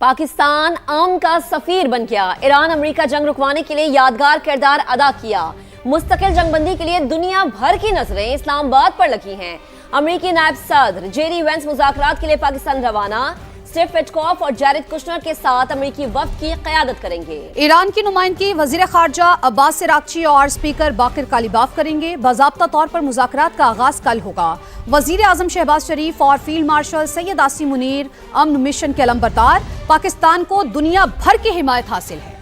پاکستان امن کا سفیر بن گیا. ایران امریکہ جنگ رکوانے کے لیے یادگار کردار ادا کیا. مستقل جنگ بندی کے لیے دنیا بھر کی نظریں اسلام آباد پر لگی ہیں. امریکی نائب صدر جے ڈی وینس مذاکرات کے لیے پاکستان روانہ. اسٹیو وٹکوف اور جیرڈ کشنر کے ساتھ امریکی وفد کی قیادت کریں گے. ایران کی نمائندگی وزیر خارجہ عباس عراقچی اور اسپیکر باقر کالیباف کریں گے. باضابطہ طور پر مذاکرات کا آغاز کل ہوگا. وزیر اعظم شہباز شریف اور فیلڈ مارشل سید عاصم منیر امن مشن کے علمبردار. پاکستان کو دنیا بھر کی حمایت حاصل ہے.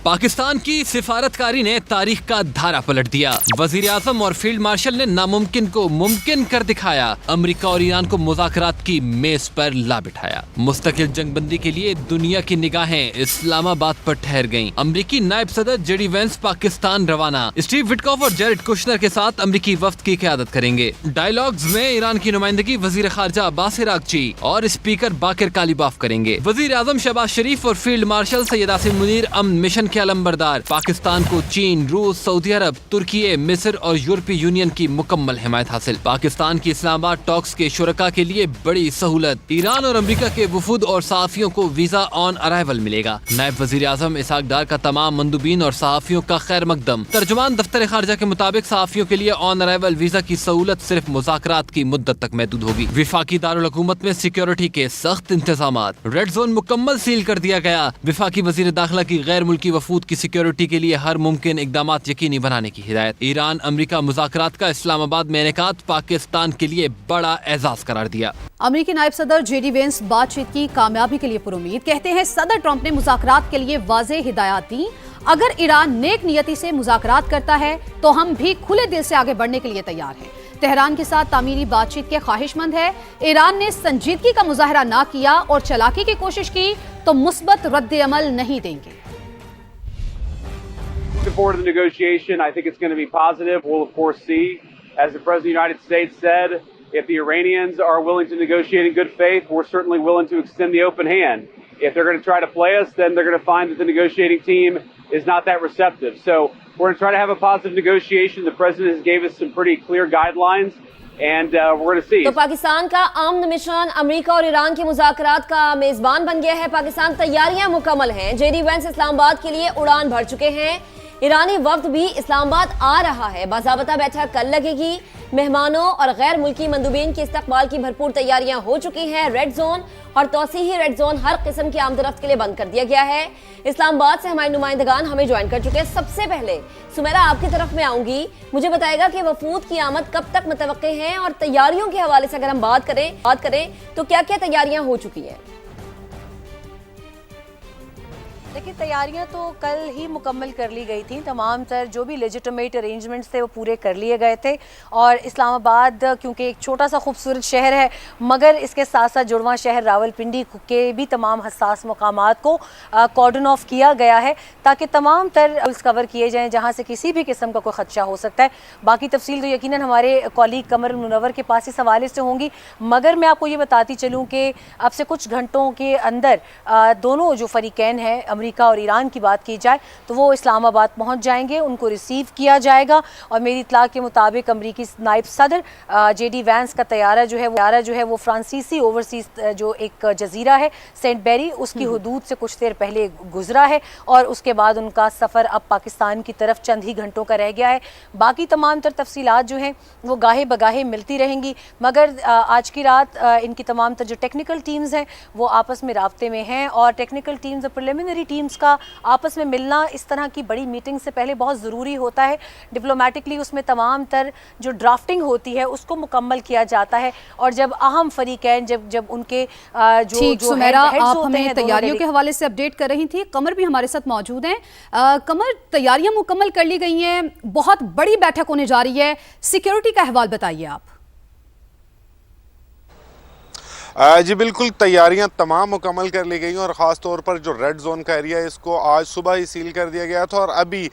پاکستان کی سفارتکاری نے تاریخ کا دھارا پلٹ دیا. وزیر اعظم اور فیلڈ مارشل نے ناممکن کو ممکن کر دکھایا. امریکہ اور ایران کو مذاکرات کی میز پر لا بٹھایا. مستقل جنگ بندی کے لیے دنیا کی نگاہیں اسلام آباد پر ٹھہر گئیں. امریکی نائب صدر جے ڈی وینس پاکستان روانہ. اسٹیو وٹکوف اور جیرڈ کشنر کے ساتھ امریکی وفد کی قیادت کریں گے. ڈائیلاگز میں ایران کی نمائندگی وزیر خارجہ عباس عراقچی اور اسپیکر باقر کالیباف کریں گے. وزیر اعظم شہباز شریف اور فیلڈ مارشل سید عاصم منیر امن مشن کے علمبردار. پاکستان کو چین، روس، سعودی عرب، ترکی، مصر اور یورپی یونین کی مکمل حمایت حاصل. پاکستان کی اسلام آباد ٹاکس کے شرکاء کے لیے بڑی سہولت. ایران اور امریکہ کے وفود اور صحافیوں کو ویزا آن ارائیول ملے گا. نائب وزیر اعظم اسحاق ڈار کا تمام مندوبین اور صحافیوں کا خیر مقدم. ترجمان دفتر خارجہ کے مطابق صحافیوں کے لیے آن ارائیول ویزا کی سہولت صرف مذاکرات کی مدت تک محدود ہوگی. وفاقی دارالحکومت میں سیکیورٹی کے سخت انتظامات. ریڈ زون مکمل سیل کر دیا گیا. وفاقی وزیر داخلہ کی غیر ملکی وفود کی سیکیورٹی کے لیے ہر ممکن اقدامات یقینی بنانے کی ہدایت. ایران امریکہ مذاکرات کا اسلام آباد میں انعقاد پاکستان کے لیے بڑا اعزاز قرار دیا. امریکی نائب صدر جے ڈی وینس بات چیت کی کامیابی کے لیے پرامید. کہتے ہیں صدر ٹرمپ نے مذاکرات کے لیے واضح ہدایات دی. اگر ایران نیک نیتی سے مذاکرات کرتا ہے تو ہم بھی کھلے دل سے آگے بڑھنے کے لیے تیار ہیں. تہران کے ساتھ تعمیری بات چیت کے خواہش مند ہے. ایران نے سنجیدگی کا مظاہرہ نہ کیا اور چالاکی کی کوشش کی تو مثبت رد عمل نہیں دیں گے. Looking forward to the negotiation. I think it's going to be positive. We'll of course see. As the President of the United States said, if the Iranians are willing to negotiate in good faith, we're certainly willing to extend the open hand. If they're going to try to play us, then they're going to find that the negotiating team is not that receptive. So we're going to try to have a positive negotiation. The President has gave us some pretty clear guidelines. And we're going to see. تو پاکستان کا امن mission امریکہ اور ایران کے مذاکرات کا میزبان بن گیا ہے. پاکستان تیاریاں مکمل ہیں. جے ڈی وینس اسلام آباد کے لیے اڑان بھر چکے ہیں. ایرانی وفد بھی اسلام آباد آ رہا ہے. باضابطہ بیٹھک کل لگے گی. مہمانوں اور غیر ملکی مندوبین کے استقبال کی بھرپور تیاریاں ہو چکی ہیں. ریڈ زون اور توسیعی ریڈ زون ہر قسم کی آمد و رفت کے لیے بند کر دیا گیا ہے. اسلام آباد سے ہمارے نمائندگان ہمیں جوائن کر چکے ہیں. سب سے پہلے سمیرا آپ کی طرف میں آؤں گی. مجھے بتائے گا کہ وفود کی آمد کب تک متوقع ہیں اور تیاریوں کے حوالے سے اگر ہم بات کریں تو کیا کیا تیاریاں ہو چکی ہیں؟ دیکھیں تیاریاں تو کل ہی مکمل کر لی گئی تھیں. تمام تر جو بھی لیجیٹمیٹ ارینجمنٹس تھے وہ پورے کر لیے گئے تھے. اور اسلام آباد کیونکہ ایک چھوٹا سا خوبصورت شہر ہے مگر اس کے ساتھ ساتھ جڑواں شہر راولپنڈی کے بھی تمام حساس مقامات کو کارڈن آف کیا گیا ہے تاکہ تمام تر کور کیے جائیں جہاں سے کسی بھی قسم کا کوئی خدشہ ہو سکتا ہے. باقی تفصیل تو یقیناً ہمارے کولیگ قمر منور کے پاس اس حوالے سے ہوں گی. مگر میں آپ کو یہ بتاتی چلوں کہ اب سے کچھ گھنٹوں کے اندر دونوں جو فریقین ہیں امریکہ اور ایران کی بات کی جائے تو وہ اسلام آباد پہنچ جائیں گے. ان کو ریسیو کیا جائے گا اور میری اطلاع کے مطابق امریکی نائب صدر جے ڈی وینس کا طیارہ جو ہے وہ فرانسیسی اوورسیز جو ایک جزیرہ ہے سینٹ بیری اس کی حدود سے کچھ دیر پہلے گزرا ہے اور اس کے بعد ان کا سفر اب پاکستان کی طرف چند ہی گھنٹوں کا رہ گیا ہے. باقی تمام تر تفصیلات جو ہیں وہ گاہے بگاہے ملتی رہیں گی مگر آج کی رات ان کی تمام تر جو ٹیکنیکل ٹیمز ہیں وہ آپس میں رابطے میں ہیں. اور ٹیکنیکل ٹیمز اور پریلیمنری ٹیمز کا آپس میں ملنا اس طرح کی بڑی میٹنگ سے پہلے بہت ضروری ہوتا ہے. ڈپلومیٹکلی اس میں تمام تر جو ڈرافٹنگ ہوتی ہے اس کو مکمل کیا جاتا ہے اور جب اہم فریقین جب ان کے جو سمیرا آپ ہمیں تیاریوں کے حوالے سے اپڈیٹ کر رہی تھی. قمر بھی ہمارے ساتھ موجود ہیں. قمر تیاریاں مکمل کر لی گئی ہیں. بہت بڑی بیٹھک ہونے جا رہی ہے. سیکیورٹی کا احوال بتائیے آپ. جی بالکل تیاریاں تمام مکمل کر لی گئی ہیں اور خاص طور پر جو ریڈ زون کا ایریا ہے اس کو آج صبح ہی سیل کر دیا گیا تھا اور ابھی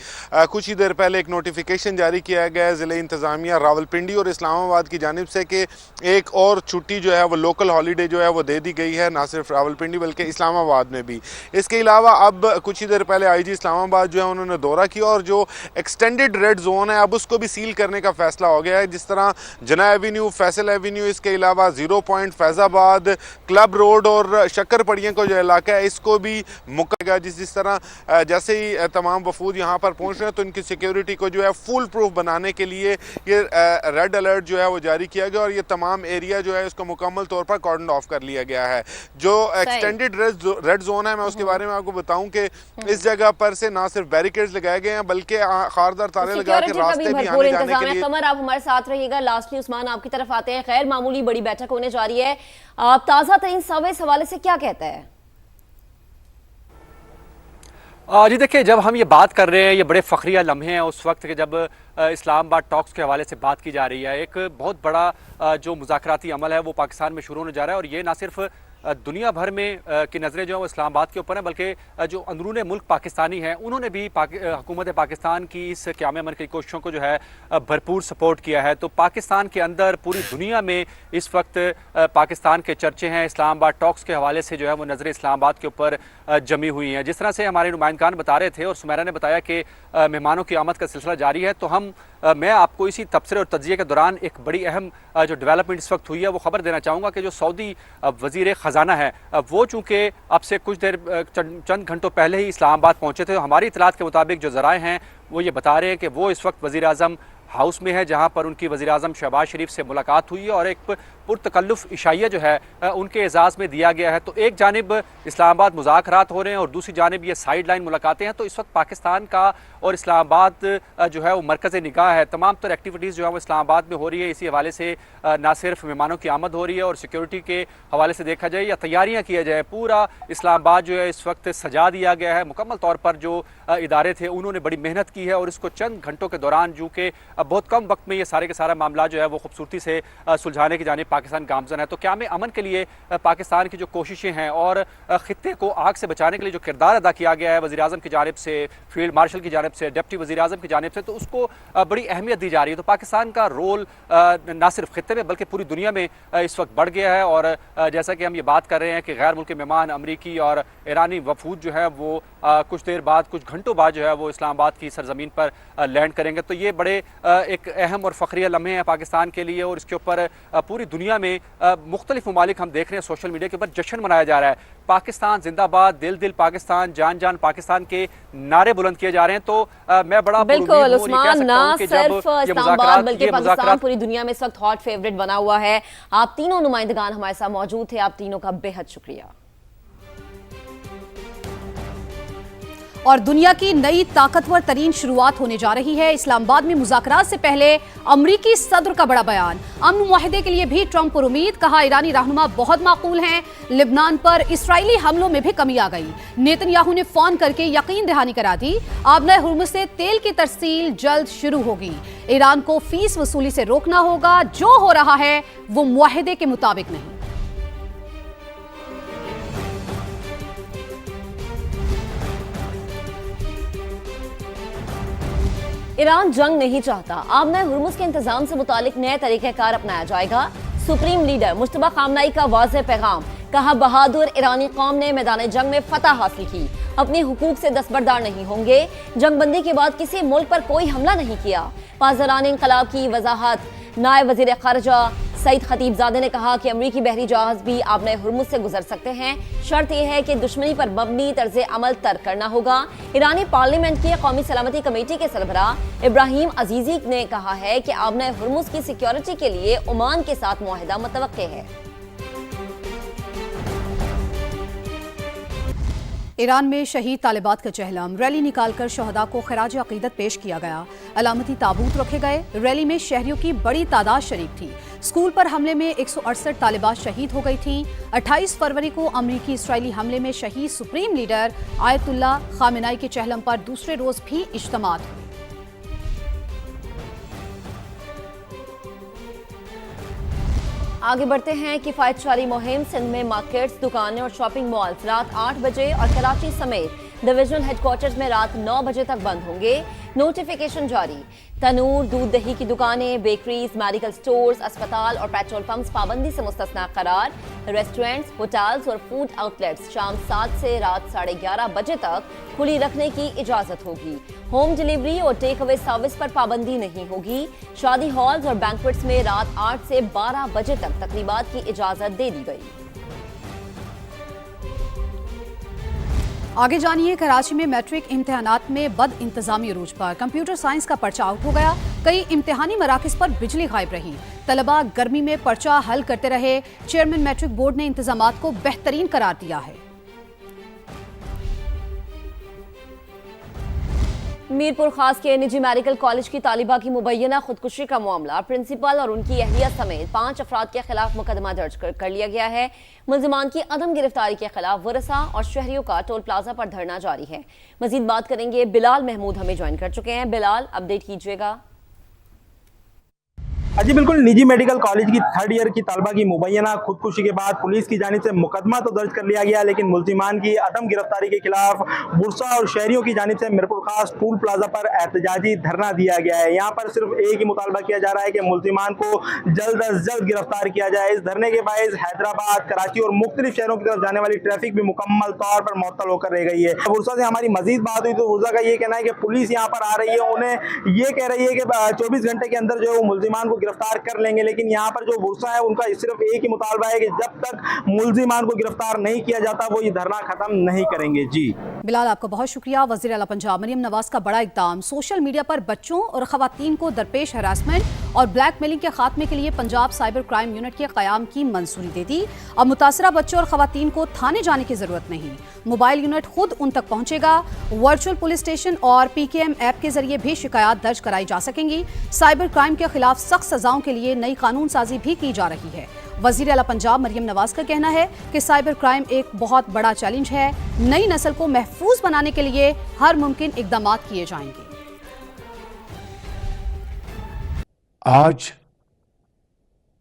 کچھ ہی دیر پہلے ایک نوٹیفیکیشن جاری کیا گیا ہے ضلع انتظامیہ راولپنڈی اور اسلام آباد کی جانب سے کہ ایک اور چھٹی جو ہے وہ لوکل ہالیڈے جو ہے وہ دے دی گئی ہے نہ صرف راولپنڈی بلکہ اسلام آباد میں بھی. اس کے علاوہ اب کچھ ہی دیر پہلے آئی جی اسلام آباد جو ہے انہوں نے دورہ کیا اور جو ایکسٹینڈڈ ریڈ زون ہے اب اس کو بھی سیل کرنے کا فیصلہ ہو گیا ہے. جس طرح جناح ایوینیو، فیصل ایوینیو، اس کے علاوہ 0 پوائنٹ، فیض آباد، बाद क्लब रोड और शक्कर पड़ियाँ का जो इलाका है इसको भी मुक्का जिस तरह जैसे ही तमाम वफूद यहाँ पर पहुँच रहे हैं तो इनकी सिक्योरिटी को जो है फुल प्रूफ बनाने के लिए ये रेड अलर्ट जो है वो जारी किया गया और ये तमाम एरिया जो है इसको मुकम्मल तौर पर कॉर्डन ऑफ कर लिया गया है। जो एक्सटेंडेड रेड जोन है मैं उसके बारे में आपको बताऊं कि इस जगह पर से ना सिर्फ बैरिकेड्स लगाए गए हैं बल्कि खारदार तारे लगा के रास्ते भी आने जाने के लिए। कमर आप हमारे साथ रहिएगा। लास्टली उस्मान आपकी तरफ आते हैं। गैर मामूली बड़ी बैठक होने जा रही है, आप ताज़ा तरीन सर्वे इस हवाले से क्या कहता है? जी देखिए, जब हम ये बात कर रहे हैं ये बड़े फ़ख्रिया लम्हे हैं उस वक्त के जब इस्लामाबाद टॉक्स के हवाले से बात की जा रही है। एक बहुत बड़ा जो मुज़ाकराती अमल है वो पाकिस्तान में शुरू होने जा रहा है और ये ना सिर्फ दुनिया भर में की नज़रें जो है वो इस्लामाबाद के ऊपर हैं बल्कि जो अंदरून मुल्क पाकिस्तानी हैं उन्होंने भी हुकूमत पाकिस्तान की इस क़याम अमल की कोशिशों को जो है भरपूर सपोर्ट किया है। तो पाकिस्तान के अंदर पूरी दुनिया में इस वक्त पाकिस्तान के चर्चे हैं। इस्लामाबाद टॉक्स के हवाले से जो है वो नज़रें इस्लामाबाद के ऊपर जमी हुई हैं। जिस तरह से हमारे नुमाइंदगान बता रहे थे और सुमेरा ने बताया कि मेहमानों की आमद का सिलसिला जारी है, तो मैं आपको इसी तबसरे और तज्जिए के दौरान एक बड़ी अहम जो डेवलपमेंट इस वक्त हुई है वो खबर देना चाहूँगा कि जो सऊदी वज़ीर ख़जाना है वो चूँकि अब से कुछ देर चंद घंटों पहले ही इस्लामाबाद पहुँचे थे। हमारी इतलात के मुताबिक जो ज़राए हैं वो ये बता रहे हैं कि वो इस वक्त वज़ीर आज़म हाउस में है जहाँ पर उनकी वज़ीर आज़म शहबाज शरीफ से मुलाकात हुई है और एक पुरतकल्लुफ़ इशाइया जो है उनके एजाज़ में दिया गया है। तो एक जानिब इस्लामाबाद मुज़ाकरात हो रहे हैं और दूसरी जानिब ये साइड लाइन मुलाकातें हैं। तो इस वक्त पाकिस्तान का और इस्लामाबाद जो है वो मरकज़ निगाह है। तमाम तर एक्टिविटीज़ जो है वो इस्लामाबाद में हो रही है। इसी हवाले से ना सिर्फ मेहमानों की आमद हो रही है और सिक्योरिटी के हवाले से देखा जाए या तैयारियाँ किया जाए, पूरा इस्लामाबाद जो है इस वक्त सजा दिया गया है। मुकम्मल तौर पर जो इदारे थे उन्होंने बड़ी मेहनत की है और इसको चंद घंटों के दौरान जो कि बहुत कम वक्त में ये सारे के सारा मामला जो है वो खूबसूरती से सुलझाने की जानिब पाकिस्तान गामज़न है। तो क़याम अमन के लिए पाकिस्तान की जो कोशिशें हैं और ख़ित्ते को आग से बचाने के लिए जो किरदार अदा किया गया है वज़ीर आज़म की जानिब से, फील्ड मार्शल की जानिब से, डिप्टी वज़ीर आज़म की जानिब से, तो उसको बड़ी अहमियत दी जा रही है। तो पाकिस्तान का रोल ना सिर्फ ख़ित्ते में बल्कि पूरी दुनिया में इस वक्त बढ़ गया है। और जैसा कि हम ये बात कर रहे हैं कि गैर मुल्की मेहमान अमरीकी और ईरानी वफूद जो है वो कुछ देर बाद, कुछ घंटों बाद जो है वो इस्लामाबाद की सरजमीन पर लैंड करेंगे। तो ये बड़े एक अहम और फ़ख्रिया लम्हे हैं पाकिस्तान के लिए और इसके ऊपर पूरी दुनिया में मुख्तलिफ ममालिक हम देख रहे हैं सोशल मीडिया के ऊपर जश्न मनाया जा रहा है। पाकिस्तान जिंदाबाद, दिल दिल पाकिस्तान, जान जान पाकिस्तान के नारे बुलंद किए जा रहे हैं। तो मैं बड़ा बिल्कुल उस्मान, ना सिर्फ इस्लामाबाद बल्कि पाकिस्तान पूरी दुनिया में इस वक्त हॉट फेवरेट बना हुआ है। आप तीनों नुमाइंदगान हमारे साथ मौजूद थे, आप तीनों का बेहद शुक्रिया। और दुनिया की नई ताकतवर तरीन शुरुआत होने जा रही है। इस्लामाबाद में मुज़ाकरात से पहले अमरीकी सदर का बड़ा बयान। अमन मुआहिदे के लिए भी ट्रंप पर उम्मीद, कहा ईरानी रहनुमा बहुत माकूल हैं। लिबनान पर इसराइली हमलों में भी कमी आ गई। नेतन्याहू ने फोन करके यकीन दहानी करा दी, आबना हुर्मुज़ से तेल की तरसील जल्द शुरू होगी। ईरान को फीस वसूली से रोकना होगा, जो हो रहा है वो मुआहिदे के मुताबिक नहीं। ईरान जंग नहीं चाहता, आबना हुर्मुज़ के इंतजाम से मुतालिक नए तरीक़ेकार अपनाया जाएगा। सुप्रीम लीडर मुश्तबा खामनाई का वाज़ेह पैगाम, कहा बहादुर ईरानी कौम ने मैदान जंग में फतह हासिल की, अपने हुकूक से दस्तबरदार नहीं होंगे। जंगबंदी के बाद किसी मुल्क पर कोई हमला नहीं किया। पासदारान इंकलाब की वजाहत। नायब वज़ीर ख़ारजा सईद खतीबजादे ने कहा कि अमरीकी बहरी जहाज भी आबना हुर्मुज़ से गुजर सकते हैं, शर्त यह है कि दुश्मनी पर मबनी तर्ज अमल तर्क करना होगा। ईरानी पार्लियामेंट की कौमी सलामती कमेटी के सरबराह इब्राहिम अजीजी ने कहा है कि आबना हुर्मुज़ की सिक्योरिटी के लिए ओमान के साथ मुआहिदा मुतवक्के है। ईरान में शहीद तालिबात का चहलम, रैली निकालकर शहदा को खराज अकीदत पेश किया गया। अलामती ताबूत रखे गए। रैली में शहरियों की बड़ी तादाद शरीक थी। स्कूल पर हमले में 168 तालिबात शहीद हो गई थी। 28 फरवरी को अमरीकी इसराइली हमले में शहीद सुप्रीम लीडर आयतुल्ला खामेनाई के चहलम पर दूसरे रोज भी इज्तिमात हुए। आगे बढ़ते हैं। किफायत जारी मुहिम। सिंध में मार्केट्स, दुकानें और शॉपिंग मॉल्स रात 8 बजे और कराची समेत डिविजनल हेडक्वार्टर्स में रात 9 बजे तक बंद होंगे। नोटिफिकेशन जारी। तनूर, दूध दही की दुकानें, बेकरीज, मेडिकल स्टोर्स, अस्पताल और पेट्रोल पंप्स पाबंदी से मुस्तस्ना करार। रेस्टोरेंट्स, होटल्स और फूड आउटलेट्स शाम 7 से रात 11:30 बजे तक खुली रखने की इजाजत होगी। होम डिलीवरी और टेक अवे सर्विस पर पाबंदी नहीं होगी। शादी हॉल्स और बैंक्वेट्स में रात 8 से 12 बजे तक तकरीबात की इजाजत दे दी गई। आगे जानिए, कराची में मैट्रिक इम्तिहानात में बद इंतजामी अरूज पर। कंप्यूटर साइंस का पर्चा आउट हो गया। कई इम्तिहानी मराकज पर बिजली गायब रही। तलबा गर्मी में पर्चा हल करते रहे। चेयरमैन मैट्रिक बोर्ड ने इंतजामात को बेहतरीन करार दिया है। मीरपुर खास के निजी मेडिकल कॉलेज की तालिबा की मुबैना खुदकुशी का मामला, प्रिंसिपल और उनकी अहलिया समेत 5 अफराद के खिलाफ मुकदमा दर्ज कर लिया गया है। मुल्जिमान की अदम गिरफ्तारी के खिलाफ वरसा और शहरियों का टोल प्लाजा पर धरना जारी है। मजीद बात करेंगे, बिलाल महमूद हमें ज्वाइन कर चुके हैं। बिलाल, अपडेट कीजिएगा। जी बिल्कुल, निजी मेडिकल कॉलेज की 3rd ईयर की तालबा की मुबैना खुदकुशी के बाद पुलिस की जानिब से मुकदमा तो दर्ज कर लिया गया, लेकिन मुल्जिमान की अदम गिरफ्तारी के खिलाफ बुरसा और शहरियों की जानिब से मीरपुर खास टूल प्लाजा पर एहतजाजी धरना दिया गया है। यहाँ पर सिर्फ एक ही मुतालबा किया जा रहा है कि मुल्जिमान को जल्द अज जल्द गिरफ्तार किया जाए। इस धरने के बायस हैदराबाद, कराची और मुख्तलिफ शहरों की तरफ जाने वाली ट्रैफिक भी मुकम्मल तौर पर मुअत्तल होकर रह गई है। बुरसा से हमारी मजीद बात हुई तो बुरसा का ये कहना है कि पुलिस यहाँ पर आ रही है, उन्हें ये कह रही है कि 24 घंटे के अंदर जो है वो मुल्जिमान को गिरफ्तार कर लेंगे, लेकिन यहाँ पर जो बुरसा है उनका सिर्फ एक ही मुतालबा है कि जब तक मुल्जिमान को गिरफ्तार नहीं किया जाता वो ये धरना खत्म नहीं करेंगे। जी बिलाल, आपका बहुत शुक्रिया। वज़ीर आला पंजाब मरियम नवाज का बड़ा इक़दाम। सोशल मीडिया पर बच्चों और ख़वातीन को दरपेश हरासमेंट और ब्लैकमेलिंग के खात्मे के लिए पंजाब साइबर क्राइम यूनिट के क़याम की मंजूरी दे दी। अब मुतासरा बच्चों और ख़वातीन को थाने जाने की ज़रूरत नहीं, मोबाइल यूनिट खुद उन तक पहुँचेगा। वर्चुअल पुलिस स्टेशन और PKM ऐप के जरिए भी शिकायत दर्ज कराई जा सकेंगी। साइबर क्राइम के खिलाफ सख्त सजाओं के लिए नई कानून साजी भी की जा रही है। वज़ीर आला पंजाब मरियम नवाज का कहना है कि साइबर क्राइम एक बहुत बड़ा चैलेंज है। नई नस्ल को महफूज बनाने के लिए हर मुमकिन इक़दाम किए जाएंगे। आज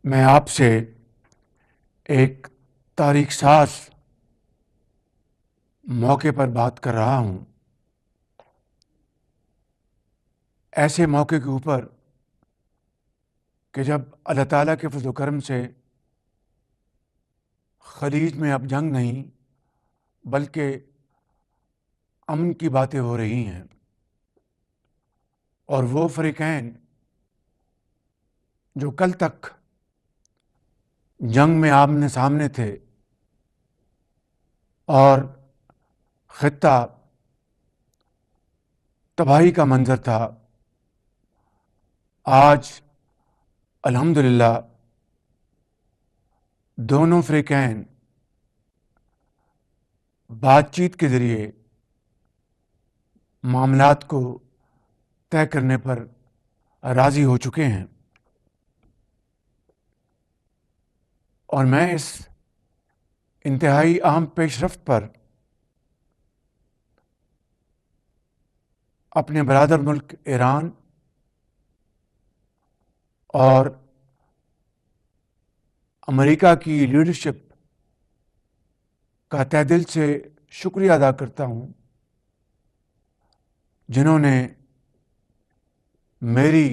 मैं आपसे एक तारीख साज मौके पर बात कर रहा हूं। ऐसे मौके के ऊपर कि जब अल्लाह ताला के फज़ल व करम से खलीज में अब जंग नहीं बल्कि अमन की बातें हो रही हैं, और वो फ़रीक़ैन जो कल तक जंग में आमने सामने थे और ख़ित्ता तबाही का मंजर था, आज अल्हम्दुलिल्लाह दोनों फ़रीक़ैन बातचीत के ज़रिए मामलात को तय करने पर राज़ी हो चुके हैं। और मैं इस इंतहाई अहम पेशरफ्त पर अपने बरादर मुल्क ईरान और अमेरिका की लीडरशिप का तहे दिल से शुक्रिया अदा करता हूँ, जिन्होंने मेरी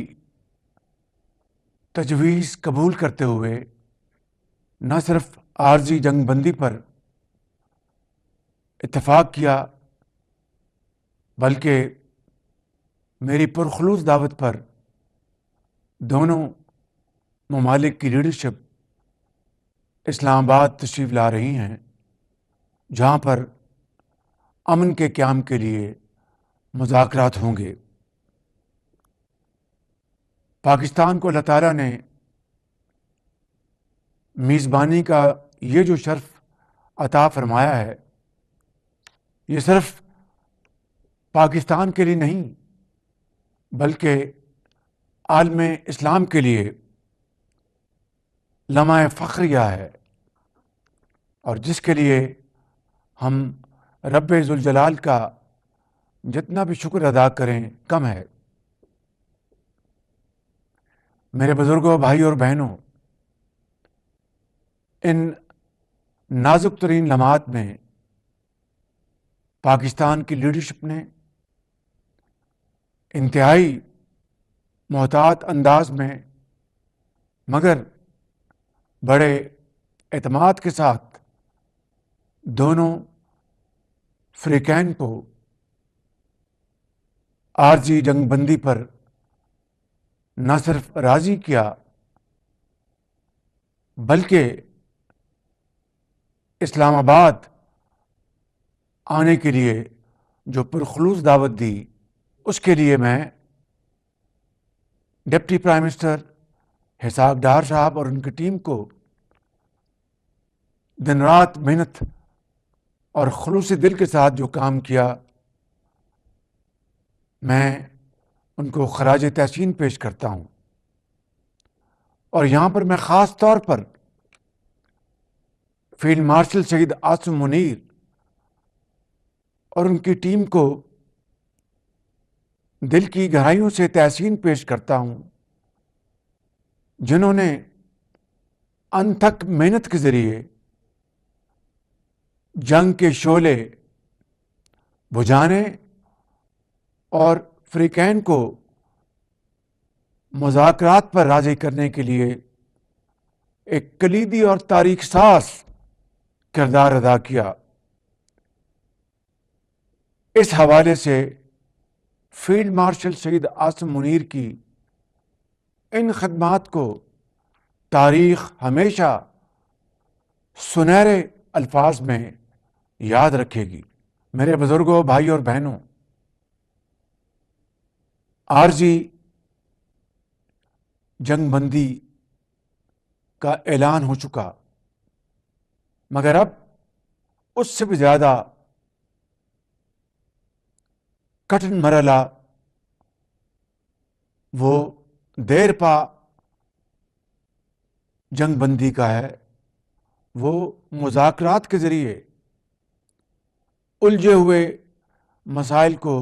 तजवीज़ कबूल करते हुए न सिर्फ आर्जी जंगबंदी पर इत्तफाक किया बल्कि मेरी पुरखलूस दावत पर दोनों ममालिक की लीडरशिप इस्लामाबाद तशरीफ़ ला रही हैं, जहाँ पर अमन के क़याम के लिए मुज़ाकरात होंगे। पाकिस्तान को अल्लाह ताला ने मेज़बानी का ये जो शर्फ अता फरमाया है, ये सिर्फ पाकिस्तान के लिए नहीं बल्कि आलम इस्लाम के लिए लम्हा फ़ख्रिया है, और जिसके लिए हम रब्बे ज़ुल जलाल का जितना भी शुक्र अदा करें कम है। मेरे बुज़ुर्गों, भाई और बहनों, इन नाजुक तरीन लम्हात में पाकिस्तान की लीडरशिप ने इंतहाई मोहतात अंदाज में मगर बड़े एतमाद के साथ दोनों फ़रीक़ैन को आर्जी जंगबंदी पर न सिर्फ राज़ी किया बल्कि इस्लामाबाद آنے کے لیے جو پرخلوص دعوت دی، اس کے لیے میں deputy prime minister Ishaq Dar صاحب اور ان کی ٹیم کو دن رات محنت اور خلوص دل کے ساتھ جو کام کیا، میں ان کو خراج تحسین پیش کرتا ہوں. اور یہاں پر میں خاص طور پر فیلڈ مارشل شہید عاصم منیر اور ان کی ٹیم کو دل کی گہرائیوں سے تحسین پیش کرتا ہوں، جنہوں نے انتھک محنت کے ذریعے جنگ کے شعلے بجھانے اور فریقین کو مذاکرات پر راضی کرنے کے لیے ایک کلیدی اور تاریخ ساز کردار ادا کیا. اس حوالے سے فیلڈ مارشل شہید عاصم منیر کی ان خدمات کو تاریخ ہمیشہ سنہرے الفاظ میں یاد رکھے گی. میرے بزرگوں، بھائی اور بہنوں، عارضی جنگ بندی کا اعلان ہو چکا، مگر اب اس سے بھی زیادہ کٹھن مرحلہ وہ دیر پا جنگ بندی کا ہے. وہ مذاکرات کے ذریعے الجھے ہوئے مسائل کو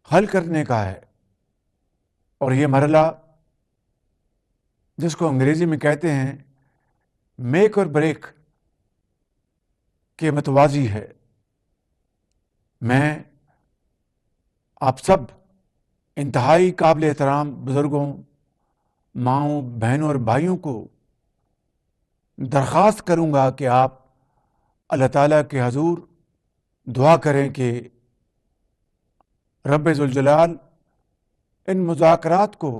حل کرنے کا ہے. اور یہ مرحلہ جس کو انگریزی میں کہتے ہیں میک اور بریک کے متوازی ہے. میں آپ سب انتہائی قابل احترام بزرگوں، ماؤں، بہنوں اور بھائیوں کو درخواست کروں گا کہ آپ اللہ تعالیٰ کے حضور دعا کریں کہ رب ذوالجلال ان مذاکرات کو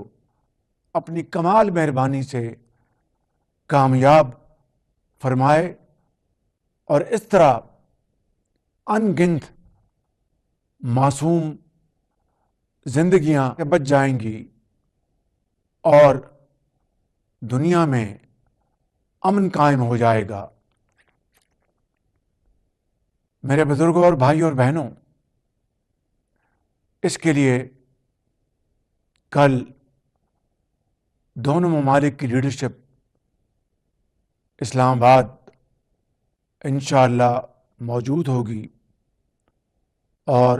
اپنی کمال مہربانی سے کامیاب فرمائے اور اس طرح ان گنت معصوم زندگیاں بچ جائیں گی اور دنیا میں امن قائم ہو جائے گا. میرے بزرگوں اور بھائیوں اور بہنوں، اس کے لیے کل دونوں ممالک کی لیڈرشپ اسلام آباد انشاءاللہ موجود ہوگی اور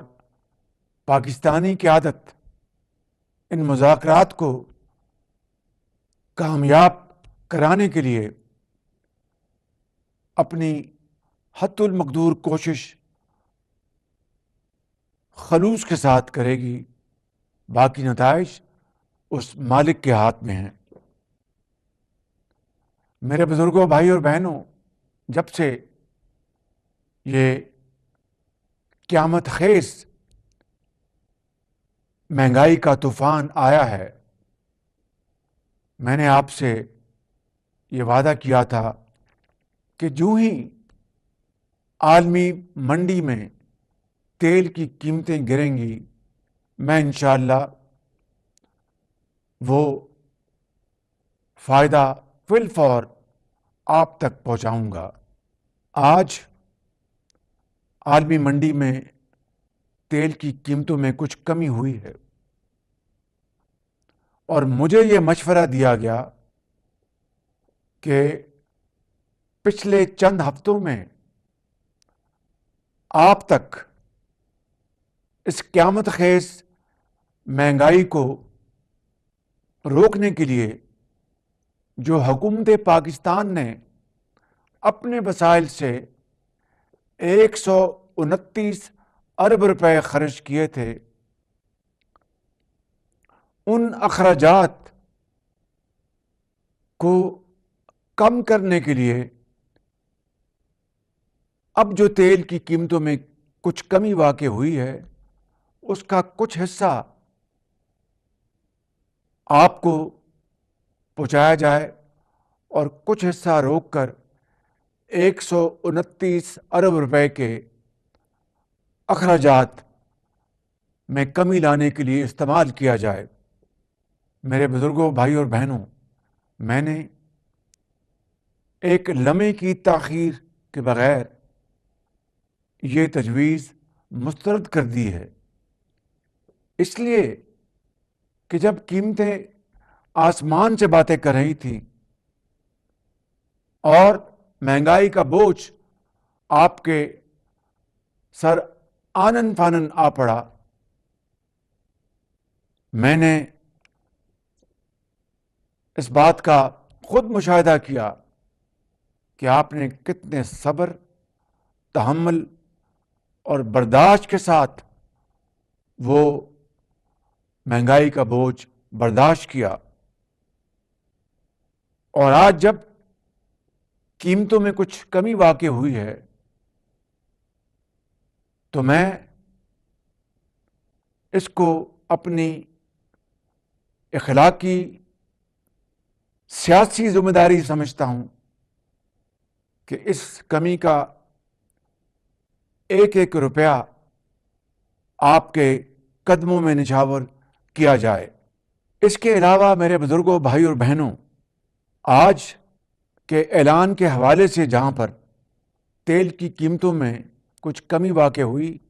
پاکستانی قیادت ان مذاکرات کو کامیاب کرانے کے لیے اپنی حد المقدور کوشش خلوص کے ساتھ کرے گی. باقی نتائج اس مالک کے ہاتھ میں ہیں. میرے بزرگوں، بھائی اور بہنوں، جب سے یہ قیامت خیز مہنگائی کا طوفان آیا ہے، میں نے آپ سے یہ وعدہ کیا تھا کہ جو ہی عالمی منڈی میں تیل کی قیمتیں گریں گی، میں انشاءاللہ وہ فائدہ فی الفور آپ تک پہنچاؤں گا. آج عالمی منڈی میں تیل کی قیمتوں میں کچھ کمی ہوئی ہے اور مجھے یہ مشورہ دیا گیا کہ پچھلے چند ہفتوں میں آپ تک اس قیامت خیز مہنگائی کو روکنے کے لیے جو حکومت پاکستان نے اپنے وسائل سے 129 ارب روپے خرچ کیے تھے، ان اخراجات کو کم کرنے کے لیے اب جو تیل کی قیمتوں میں کچھ کمی واقع ہوئی ہے، اس کا کچھ حصہ آپ کو پہنچایا جائے اور کچھ حصہ روک کر 129 ارب روپے کے अखराजात में कमी लाने के लिए इस्तेमाल किया जाए। मेरे बुजुर्गों, भाई और बहनों, मैंने एक लम्हे की ताख़ीर के बगैर ये तजवीज़ मुस्तरद कर दी है, इसलिए कि जब कीमतें आसमान से बातें कर रही थी और महंगाई का बोझ आपके सर आनन फानन आ पड़ा, मैंने इस बात का खुद मुशाहिदा किया कि आपने कितने सब्र, तहम्मुल और बर्दाश्त के साथ वो महंगाई का बोझ बर्दाश्त किया। और आज जब कीमतों में कुछ कमी वाक़ई हुई है तो मैं इसको अपनी इखलाकी सियासी जिम्मेदारी समझता हूं कि इस कमी का एक एक रुपया आपके कदमों में निछावर किया जाए। इसके अलावा मेरे बुजुर्गों, भाई और बहनों, आज के ऐलान के हवाले से जहां पर तेल की कीमतों में कुछ कमी वाक़ई हुई,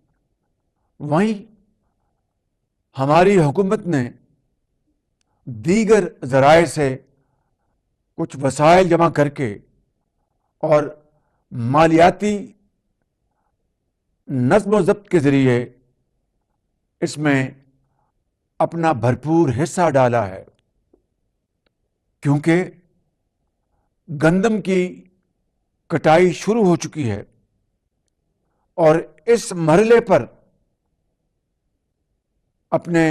वहीं हमारी हुकूमत ने दीगर ज़राए से कुछ वसाइल जमा करके और मालियाती नज़्म व ज़ब्त के ज़रिए इसमें अपना भरपूर हिस्सा डाला है, क्योंकि गंदम की कटाई शुरू हो चुकी है और इस मरहले पर अपने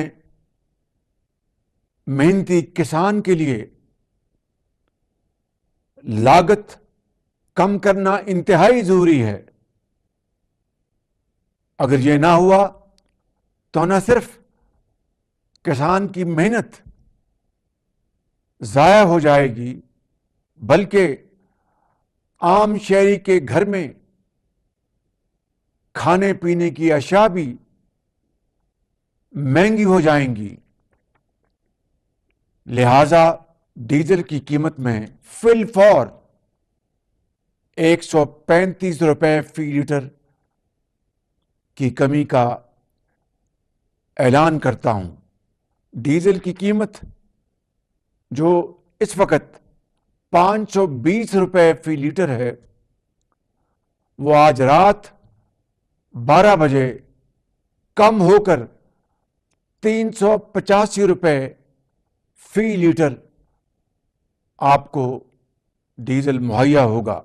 मेहनती किसान के लिए लागत कम करना इंतहाई ज़रूरी है। अगर ये ना हुआ तो न सिर्फ किसान की मेहनत ज़ाया हो जाएगी, बल्कि आम शहरी के घर में खाने पीने की अशिया भी महंगी हो जाएंगी। लिहाजा डीजल की कीमत में फिल फॉर 135 रुपए फी लीटर की कमी का ऐलान करता हूं। डीजल की कीमत जो इस वक्त 520 रुपए फी लीटर है, वो आज रात 12 बजे कम होकर 385 रुपए फी लीटर आपको डीजल मुहैया होगा।